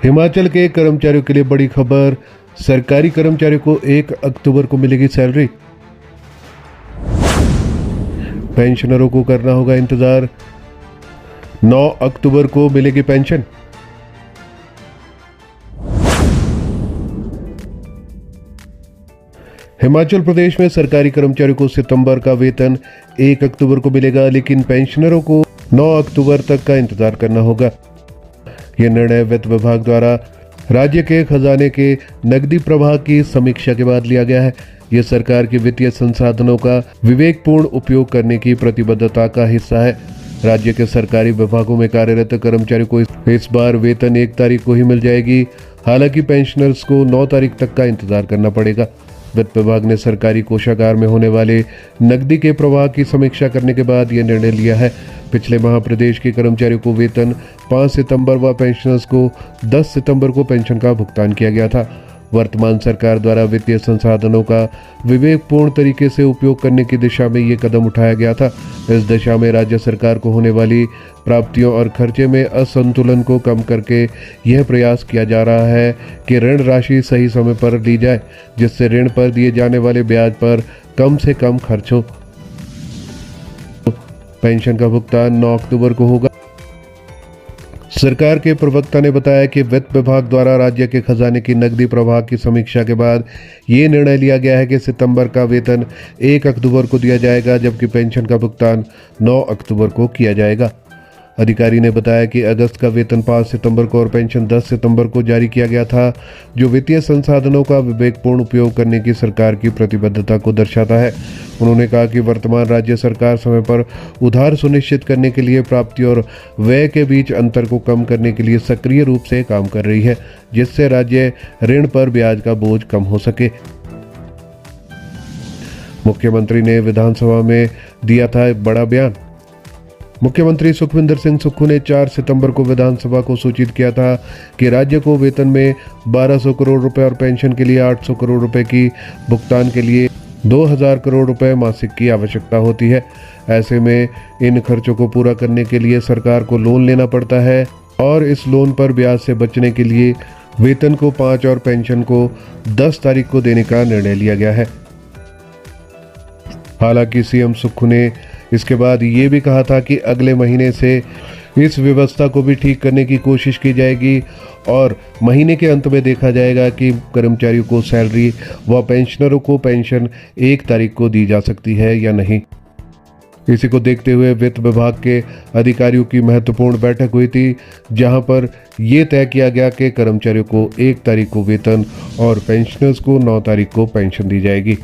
हिमाचल के कर्मचारियों के लिए बड़ी खबर। सरकारी कर्मचारियों को 1 अक्टूबर को मिलेगी सैलरी। पेंशनरों को करना होगा इंतजार। 9 अक्टूबर को मिलेगी पेंशन। हिमाचल प्रदेश में सरकारी कर्मचारियों को सितंबर का वेतन 1 अक्टूबर को मिलेगा, लेकिन पेंशनरों को 9 अक्टूबर तक का इंतजार करना होगा। यह निर्णय वित्त विभाग द्वारा राज्य के खजाने के नकदी प्रवाह की समीक्षा के बाद लिया गया है। यह सरकार के वित्तीय संसाधनों का विवेकपूर्ण उपयोग करने की प्रतिबद्धता का हिस्सा है। राज्य के सरकारी विभागों में कार्यरत कर्मचारियों को इस बार वेतन 1 तारीख को ही मिल जाएगी। हालांकि पेंशनर्स को 9 तारीख तक का इंतजार करना पड़ेगा। वित्त विभाग ने सरकारी कोषागार में होने वाले नकदी के प्रवाह की समीक्षा करने के बाद यह निर्णय लिया है। पिछले माह प्रदेश के कर्मचारियों को वेतन 5 सितंबर व पेंशनर्स को 10 सितंबर को पेंशन का भुगतान किया गया था। वर्तमान सरकार द्वारा वित्तीय संसाधनों का विवेकपूर्ण तरीके से उपयोग करने की दिशा में ये कदम उठाया गया था। इस दिशा में राज्य सरकार को होने वाली प्राप्तियों और खर्चे में असंतुलन को कम करके यह प्रयास किया जा रहा है कि ऋण राशि सही समय पर ली जाए, जिससे ऋण पर दिए जाने वाले ब्याज पर कम से कम खर्च हो। पेंशन का भुगतान 9 अक्टूबर को होगा। सरकार के प्रवक्ता ने बताया कि वित्त विभाग द्वारा राज्य के खजाने की नकदी प्रवाह की समीक्षा के बाद ये निर्णय लिया गया है कि सितंबर का वेतन 1 अक्टूबर को दिया जाएगा, जबकि पेंशन का भुगतान 9 अक्टूबर को किया जाएगा। अधिकारी ने बताया कि अगस्त का वेतन 5 सितंबर को और पेंशन 10 सितंबर को जारी किया गया था, जो वित्तीय संसाधनों का विवेकपूर्ण उपयोग करने की सरकार की प्रतिबद्धता को दर्शाता है। उन्होंने कहा कि वर्तमान राज्य सरकार समय पर उधार सुनिश्चित करने के लिए प्राप्ति और व्यय के बीच अंतर को कम करने के लिए सक्रिय रूप से काम कर रही है, जिससे राज्य ऋण पर ब्याज का बोझ कम हो सके। मुख्यमंत्री ने विधानसभा में दिया था बड़ा बयान। मुख्यमंत्री सुखविंदर सिंह सुक्खू ने 4 सितंबर को विधानसभा को सूचित किया था कि राज्य को वेतन में 1200 करोड़ रुपए और पेंशन के लिए 800 करोड़ रुपए की भुगतान के लिए 2000 करोड़ रुपए मासिक की आवश्यकता होती है। ऐसे में इन खर्चों को पूरा करने के लिए सरकार को लोन लेना पड़ता है और इस लोन पर ब्याज से बचने के लिए वेतन को 5 और पेंशन को 10 तारीख को देने का निर्णय लिया गया है। हालांकि सीएम सुक्खू ने इसके बाद ये भी कहा था कि अगले महीने से इस व्यवस्था को भी ठीक करने की कोशिश की जाएगी और महीने के अंत में देखा जाएगा कि कर्मचारियों को सैलरी व पेंशनरों को पेंशन 1 तारीख को दी जा सकती है या नहीं। इसी को देखते हुए वित्त विभाग के अधिकारियों की महत्वपूर्ण बैठक हुई थी, जहां पर यह तय किया गया कि कर्मचारियों को 1 तारीख को वेतन और पेंशनर्स को 9 तारीख को पेंशन दी जाएगी।